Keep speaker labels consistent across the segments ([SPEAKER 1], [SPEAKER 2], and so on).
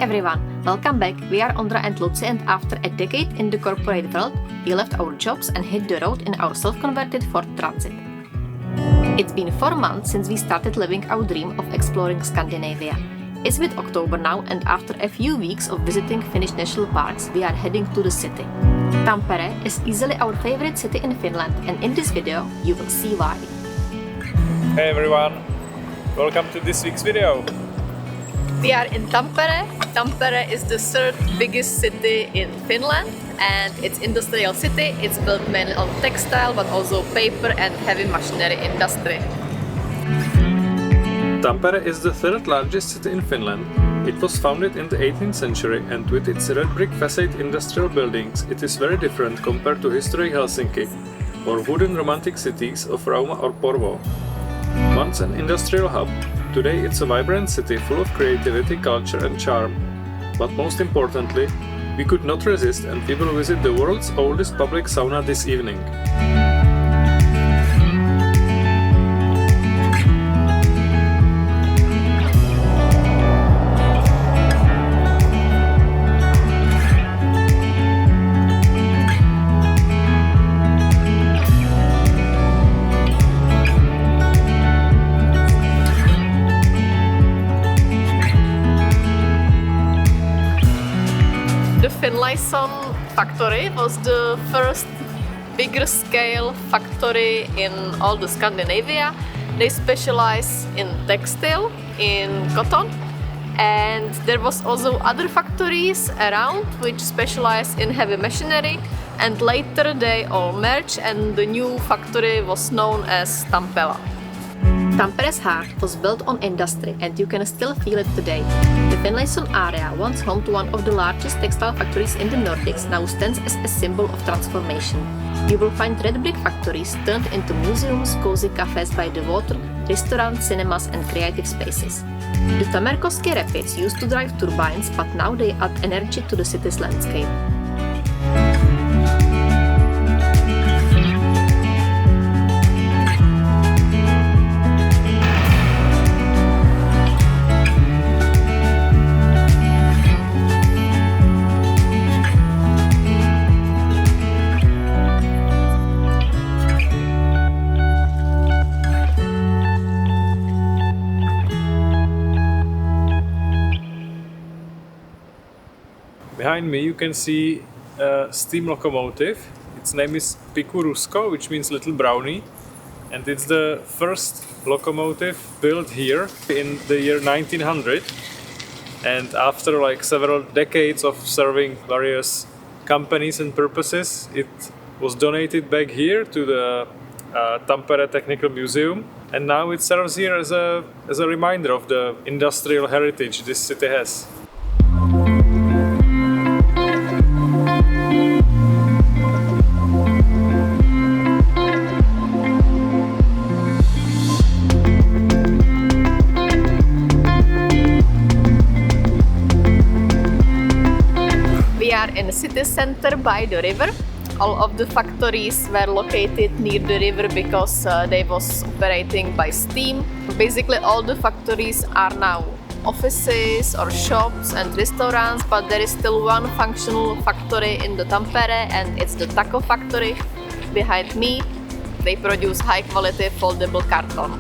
[SPEAKER 1] everyone, welcome back. We are Ondra and Lucy, and after a decade in the corporate world, we left our jobs and hit the road in our self-converted Ford Transit. It's been 4 months since we started living our dream of exploring Scandinavia. It's mid-October now, and after a few weeks of visiting Finnish national parks, we are heading to the city. Tampere is easily our favorite city in Finland, and in this video, you will see why.
[SPEAKER 2] Hey everyone, welcome to this week's video.
[SPEAKER 3] We are in Tampere. Tampere is the third biggest city in Finland, and it's industrial city. It's built mainly on textile, but also paper and heavy machinery industry.
[SPEAKER 2] Tampere is the third largest city in Finland. It was founded in the 18th century, and with its red brick facade industrial buildings, it is very different compared to historic Helsinki or wooden romantic cities of Rauma or Porvoo. Once an industrial hub, today it's a vibrant city full of creativity, culture and charm. But most importantly, we could not resist, and we will visit the world's oldest public sauna this evening.
[SPEAKER 3] The Finlayson factory was the first bigger scale factory in all the Scandinavia. They specialize in textile, in cotton, and there was also other factories around which specialize in heavy machinery, and later they all merged and the new factory was known as Tampere.
[SPEAKER 1] Tampere's heart was built on industry, and you can still feel it today. The Finlayson area, once home to one of the largest textile factories in the Nordics, now stands as a symbol of transformation. You will find red brick factories turned into museums, cozy cafes by the water, restaurants, cinemas and creative spaces. The Tamerkoski rapids used to drive turbines, but now they add energy to the city's landscape.
[SPEAKER 2] Behind me you can see a steam locomotive. Its name is Pikurusko, which means little brownie, and it's the first locomotive built here in the year 1900. And after several decades of serving various companies and purposes, it was donated back here to the Tampere Technical Museum, and now it serves here as a reminder of the industrial heritage this city has.
[SPEAKER 3] In the city center by the river. All of the factories were located near the river because they was operating by steam. Basically all the factories are now offices or shops and restaurants, but there is still one functional factory in the Tampere, and it's the taco factory behind me. They produce high quality foldable carton.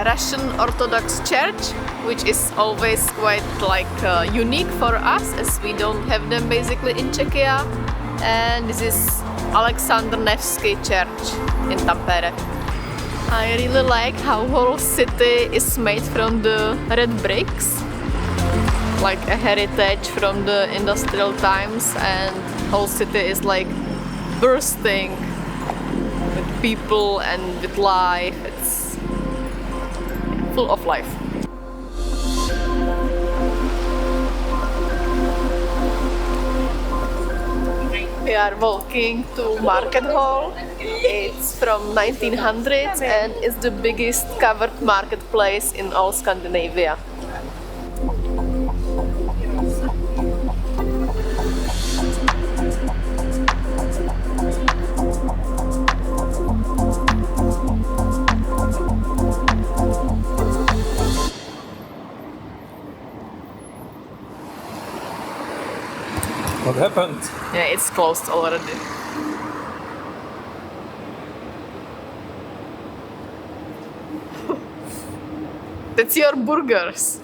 [SPEAKER 3] Russian Orthodox Church, which is always quite unique for us, as we don't have them basically in Czechia. And this is Alexander Nevsky Church in Tampere. I really like how whole city is made from the red bricks, like a heritage from the industrial times, and whole city is like bursting with people and with life. It's full of life. We are walking to Market Hall. It's from 1900s and it's the biggest covered marketplace in all Scandinavia.
[SPEAKER 2] What happened?
[SPEAKER 3] Yeah, it's closed already. That's your burgers.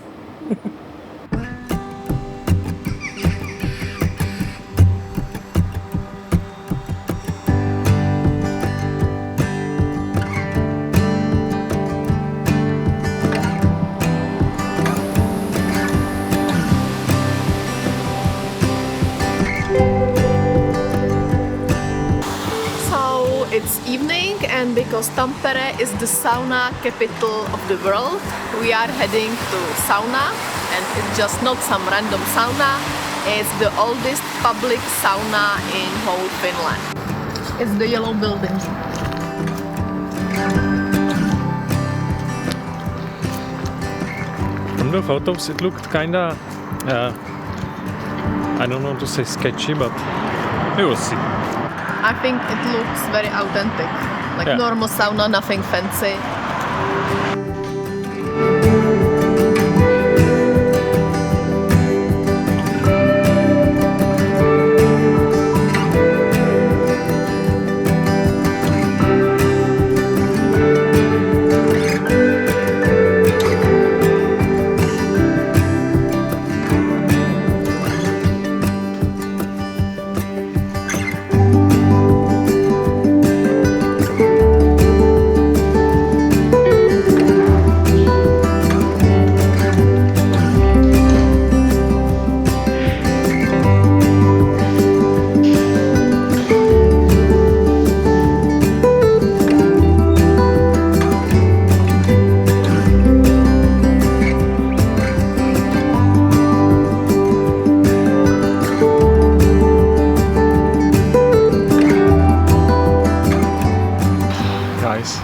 [SPEAKER 3] It's evening, and because Tampere is the sauna capital of the world, we are heading to Sauna, and it's just not some random sauna, it's the oldest public sauna in whole Finland. It's the yellow building.
[SPEAKER 2] From the photos it looked kinda, I don't know to say sketchy, but we will see.
[SPEAKER 3] I think it looks very authentic, like normal sauna, nothing fancy.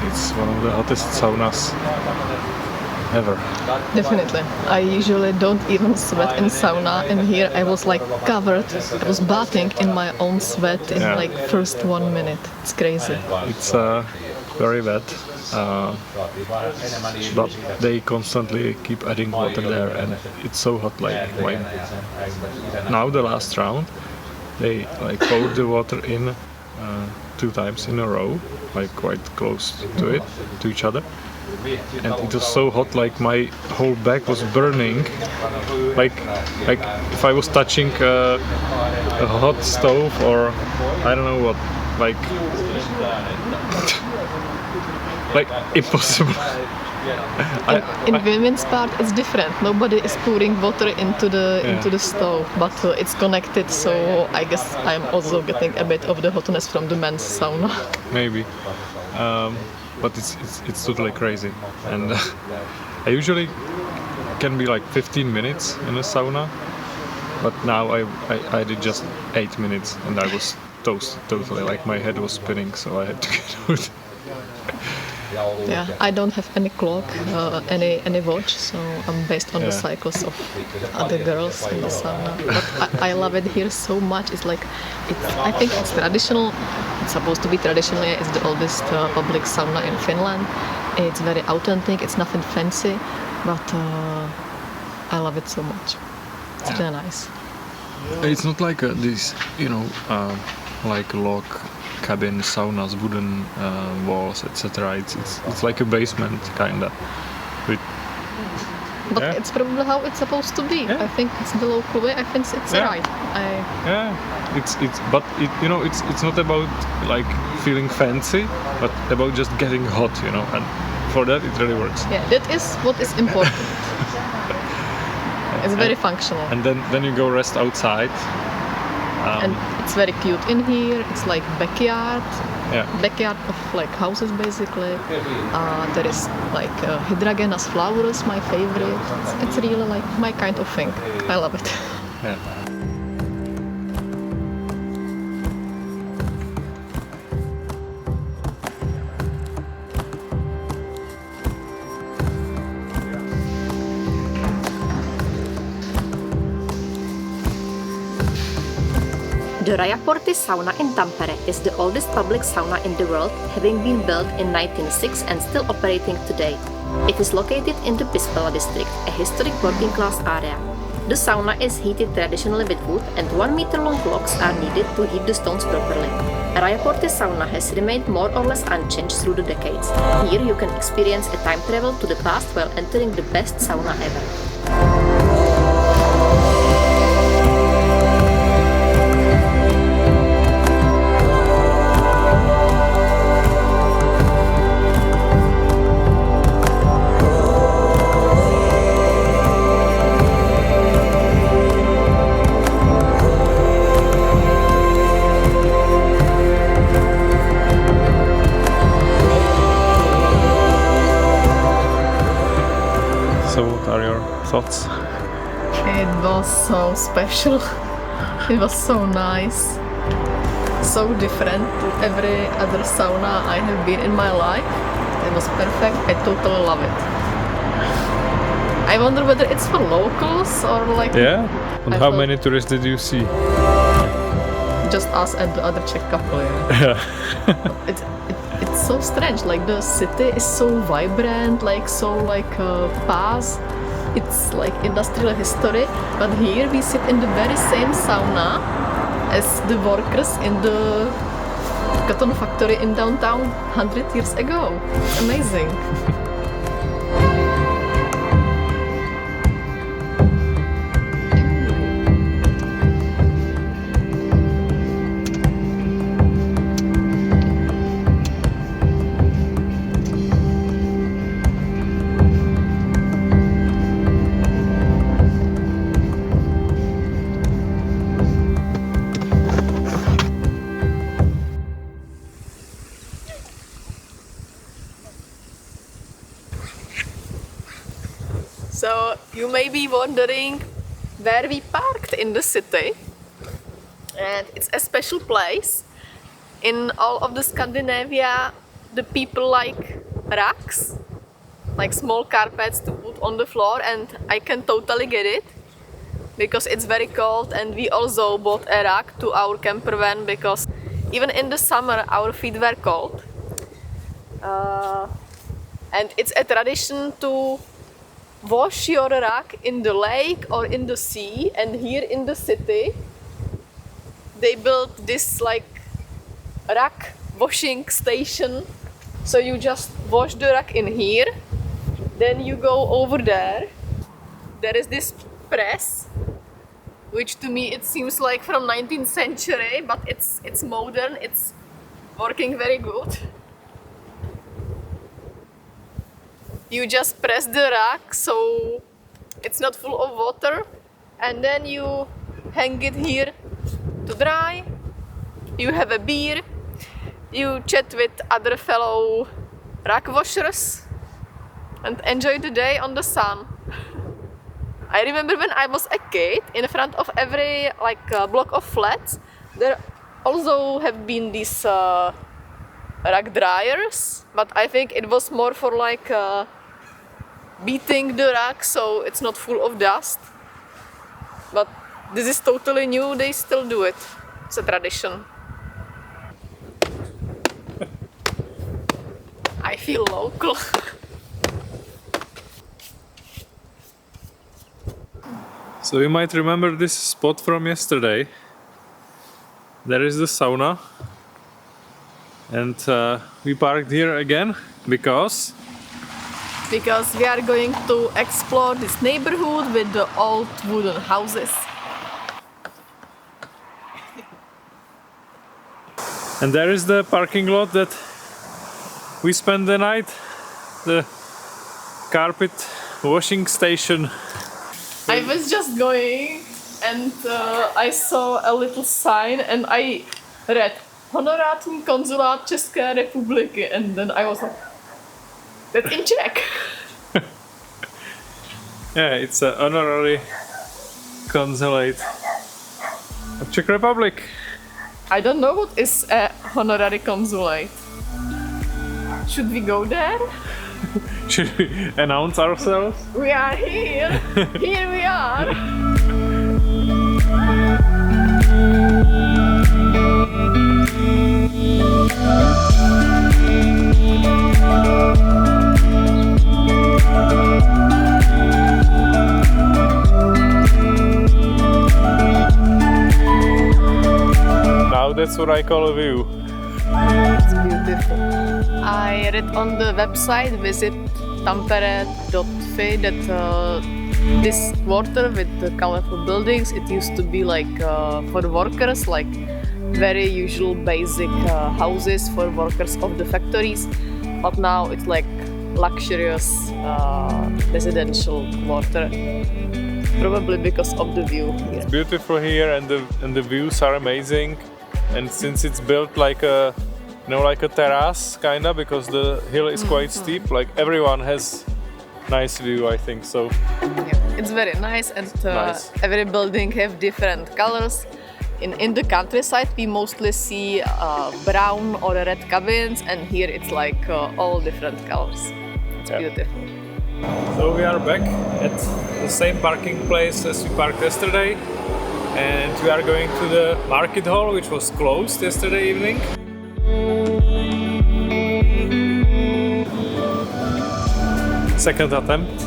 [SPEAKER 2] It's one of the hottest saunas ever.
[SPEAKER 3] Definitely. I usually don't even sweat in sauna, and here I was like covered. I was bathing in my own sweat in like first 1 minute. It's crazy.
[SPEAKER 2] It's very wet, but they constantly keep adding water there, and it's so hot. Like now the last round, they like poured the water in 2 times in a row, like quite close to each other, and it was so hot, like my whole back was burning, like if I was touching a hot stove, or I don't know what, like like impossible.
[SPEAKER 3] In women's part it's different. Nobody is pouring water into the stove, but it's connected, so I guess I'm also getting a bit of the hotness from the men's sauna.
[SPEAKER 2] Maybe, but it's totally crazy, and I usually can be like 15 minutes in a sauna, but now I did just 8 minutes, and I was toasted totally, like my head was spinning, so I had to get out.
[SPEAKER 3] Yeah, I don't have any clock, any watch, so I'm based on the cycles of other girls in the sauna. But I love it here so much. It's like, I think it's traditional. It's supposed to be traditional. It's the oldest public sauna in Finland. It's very authentic. It's nothing fancy, but I love it so much. It's really nice.
[SPEAKER 2] It's not like this, like log cabin saunas, wooden walls, etc. It's like a basement kinda, with
[SPEAKER 3] But
[SPEAKER 2] Yeah.
[SPEAKER 3] it's probably how it's supposed to be.
[SPEAKER 2] Yeah.
[SPEAKER 3] I think it's the local way. I think it's
[SPEAKER 2] Yeah.
[SPEAKER 3] right.
[SPEAKER 2] Yeah, it's not about like feeling fancy, but about just getting hot, and for that it really works.
[SPEAKER 3] Yeah, that is what is important. It's very functional.
[SPEAKER 2] And then you go rest outside.
[SPEAKER 3] And it's very cute in here. It's like backyard.
[SPEAKER 2] Yeah.
[SPEAKER 3] Backyard of like houses basically. There is like hydrangeas flowers, my favorite. It's really like my kind of thing. I love it.
[SPEAKER 2] Yeah.
[SPEAKER 1] The Rajaportti sauna in Tampere is the oldest public sauna in the world, having been built in 1906 and still operating today. It is located in the Pispala district, a historic working class area. The sauna is heated traditionally with wood, and 1 meter long blocks are needed to heat the stones properly. A Rajaportti sauna has remained more or less unchanged through the decades. Here you can experience a time travel to the past while entering the best sauna ever.
[SPEAKER 2] So what are your thoughts?
[SPEAKER 3] It was so special. It was so nice. So different to every other sauna I have been in my life. It was perfect. I totally love it. I wonder whether it's for locals or like
[SPEAKER 2] Yeah. And
[SPEAKER 3] I
[SPEAKER 2] how
[SPEAKER 3] thought-
[SPEAKER 2] many tourists did you see?
[SPEAKER 3] just us and the other Czech couple. Yeah.
[SPEAKER 2] Yeah.
[SPEAKER 3] It's so strange. Like the city is so vibrant, like so like past. It's like industrial history, but here we sit in the very same sauna as the workers in the cotton factory in downtown 100 years ago. It's amazing. So you may be wondering where we parked in the city, and it's a special place. In all of the Scandinavia, the people like racks, like small carpets to put on the floor, and I can totally get it because it's very cold, and we also bought a rack to our camper van because even in the summer our feet were cold. And it's a tradition to wash your rack in the lake or in the sea, and here in the city they built this like rack washing station. So you just wash the rack in here, then you go over there. There is this press, which to me it seems like from 19th century, but it's modern, it's working very good. You just press the rack so it's not full of water, and then you hang it here to dry. You have a beer, you chat with other fellow rack washers and enjoy the day on the sun. I remember when I was a kid, in front of every block of flats, there also have been these rack dryers, but I think it was more for beating the rack so it's not full of dust. But this is totally new, they still do it. It's a tradition. I feel local.
[SPEAKER 2] So you might remember this spot from yesterday. There is the sauna, and we parked here again because
[SPEAKER 3] because we are going to explore this neighborhood with the old wooden houses.
[SPEAKER 2] And there is the parking lot that we spent the night, the carpet washing station.
[SPEAKER 3] I was just going and I saw a little sign and I read Honorátní konzulát České republiky, and then I was like, that's in Czech.
[SPEAKER 2] Yeah, it's an honorary consulate of Czech Republic.
[SPEAKER 3] I don't know what is a honorary consulate. Should we go there?
[SPEAKER 2] Should we announce ourselves?
[SPEAKER 3] We are here! Here we are!
[SPEAKER 2] Now that's what I call a view.
[SPEAKER 3] It's beautiful. I read on the website visit tampere.fi that this quarter with the colorful buildings, it used to be like for workers, like very usual basic houses for workers of the factories, but now it's like luxurious residential quarter, probably because of the view here.
[SPEAKER 2] It's beautiful here, and the views are amazing. And since it's built like a, like a terrace kinda, because the hill is quite steep, like everyone has nice view, I think so.
[SPEAKER 3] Yeah, it's very nice, and
[SPEAKER 2] Nice.
[SPEAKER 3] every building have different colors. In the countryside we mostly see brown or red cabins, and here it's like all different colors. It's
[SPEAKER 2] Yeah.
[SPEAKER 3] beautiful.
[SPEAKER 2] So we are back at the same parking place as we parked yesterday, and we are going to the market hall, which was closed yesterday evening. Second attempt.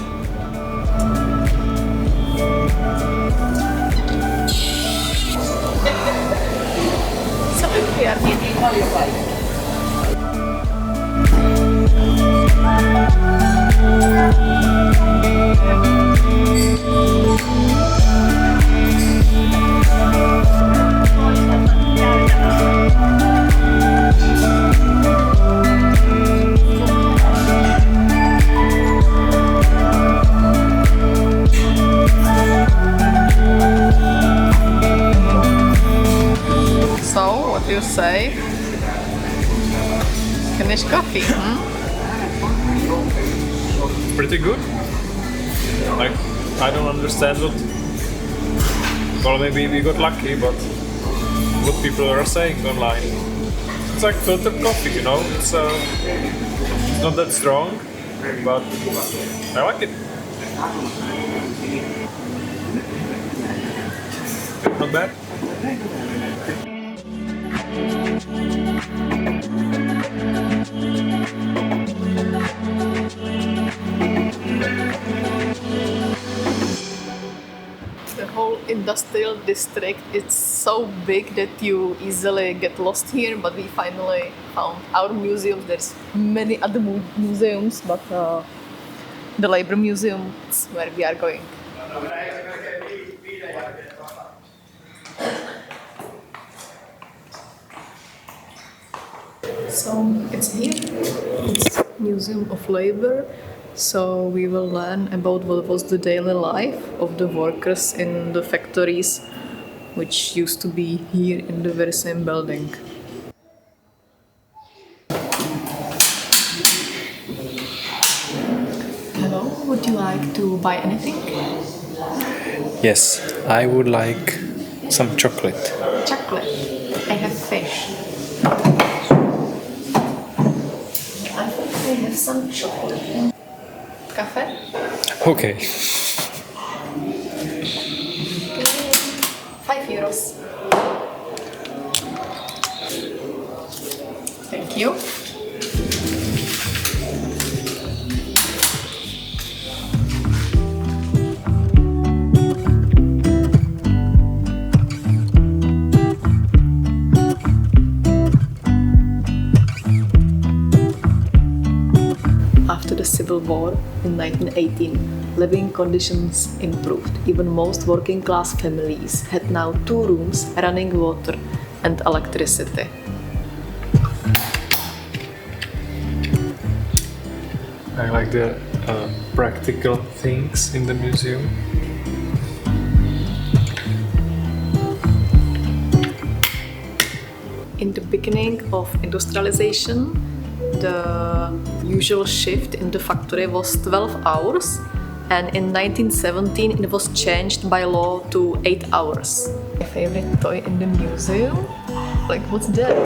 [SPEAKER 3] So we are here. So, what do you say? Finish coffee,
[SPEAKER 2] Pretty good. Like, I don't understand what. Well, maybe we got lucky, but what people are saying online. It's like filtered coffee, you know. It's not that strong, but I like it. Not bad.
[SPEAKER 3] The whole industrial district, it's so big that you easily get lost here, but we finally found our museum. There's many other museums, but the labor museum is where we are going. So it's here, it's Museum of Labor. So we will learn about what was the daily life of the workers in the factories, which used to be here in the very same building. Hello, would you like to buy anything?
[SPEAKER 2] Yes, I would like some chocolate.
[SPEAKER 3] Chocolate. I have fish. I think I have some chocolate. Cafe?
[SPEAKER 2] Okay.
[SPEAKER 3] 5 euros. Thank you. After the Civil War in 1918, living conditions improved. Even most working class families had now 2 rooms, running water and electricity.
[SPEAKER 2] I like the practical things in the museum.
[SPEAKER 3] In the beginning of industrialization, the usual shift in the factory was 12 hours, and in 1917 it was changed by law to 8 hours. My favorite toy in the museum? Like, what's that?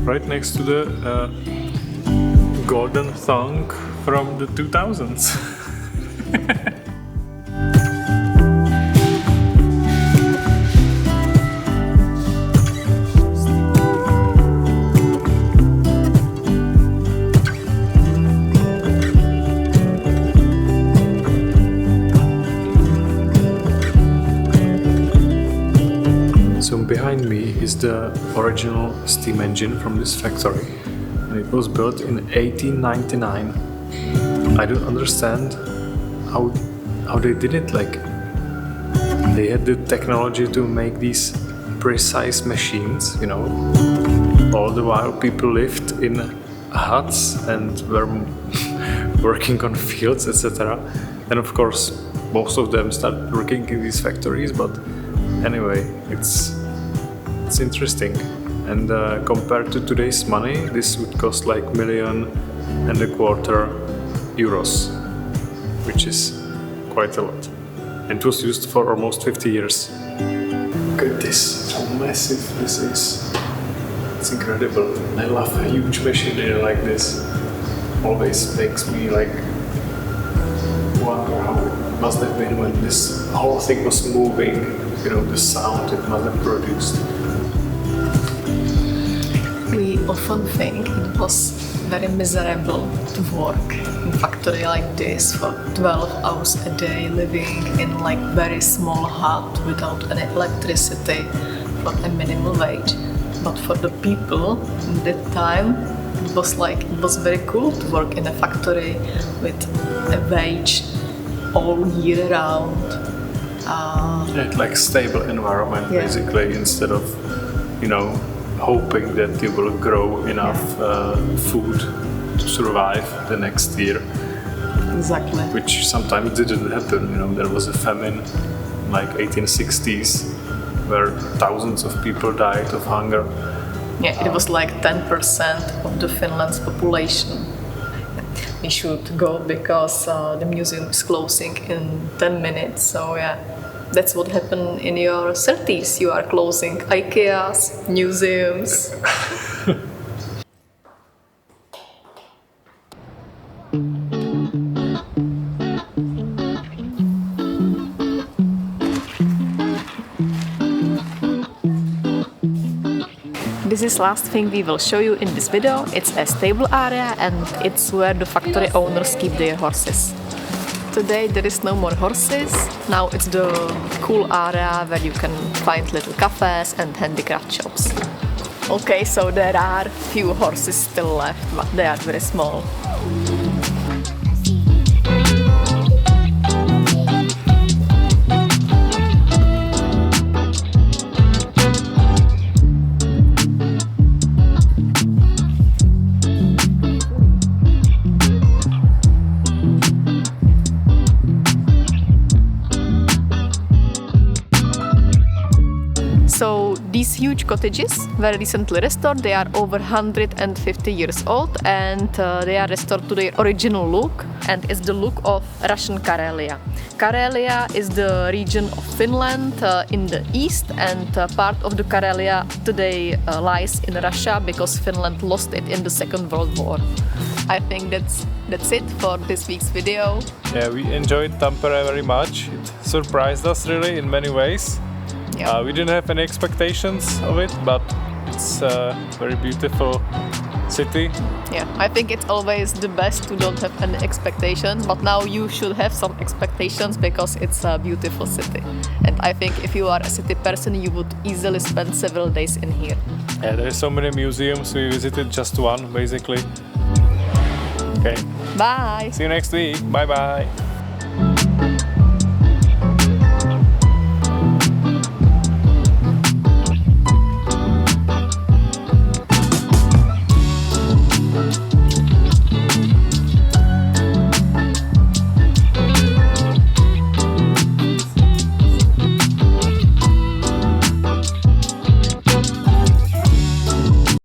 [SPEAKER 2] Right next to the golden thong from the 2000s. So behind me is the original steam engine from this factory, and it was built in 1899. I don't understand how they did it. Like, they had the technology to make these precise machines, you know. All the while people lived in huts and were working on fields, etc. And of course, most of them started working in these factories, but anyway, it's interesting. And compared to today's money, this would cost like €1.25 million, which is quite a lot. It was used for almost 50 years. Look at this, how massive this is. It's incredible. I love a huge machinery like this. Always makes me like wonder how it must have been when this whole thing was moving. You know, the sound it must have produced.
[SPEAKER 3] We often think it was very miserable to work in a factory like this for 12 hours a day, living in like very small hut without any electricity for a minimal wage. But for the people in that time, it was very cool to work in a factory with a wage all year round.
[SPEAKER 2] Like stable environment, basically, instead of, you know, hoping that you will grow enough food to survive the next year.
[SPEAKER 3] Exactly.
[SPEAKER 2] Which sometimes didn't happen. You know, there was a famine like 1860s where thousands of people died of hunger.
[SPEAKER 3] Yeah, it was like 10% of the Finland's population. We should go because the museum is closing in 10 minutes. So yeah, that's what happened in your 30s. You are closing IKEAs, museums. This is last thing we will show you in this video. It's a stable area and it's where the factory owners keep their horses. Today there is no more horses. Now it's the cool area where you can find little cafes and handicraft shops. Okay, so there are few horses still left, but they are very small. So these huge cottages were recently restored. They are over 150 years old and they are restored to their original look, and it's the look of Russian Karelia. Karelia is the region of Finland in the east, and part of the Karelia today lies in Russia because Finland lost it in the Second World War. I think that's it for this week's video.
[SPEAKER 2] Yeah, we enjoyed Tampere very much. It surprised us really in many ways.
[SPEAKER 3] Yeah.
[SPEAKER 2] We didn't have any expectations of it, but it's a very beautiful city.
[SPEAKER 3] Yeah, I think it's always the best to don't have any expectations, but now you should have some expectations because it's a beautiful city. And I think if you are a city person, you would easily spend several days in here.
[SPEAKER 2] Yeah, there's so many museums. We visited just one, basically. Okay.
[SPEAKER 3] Bye.
[SPEAKER 2] See you next week. Bye bye.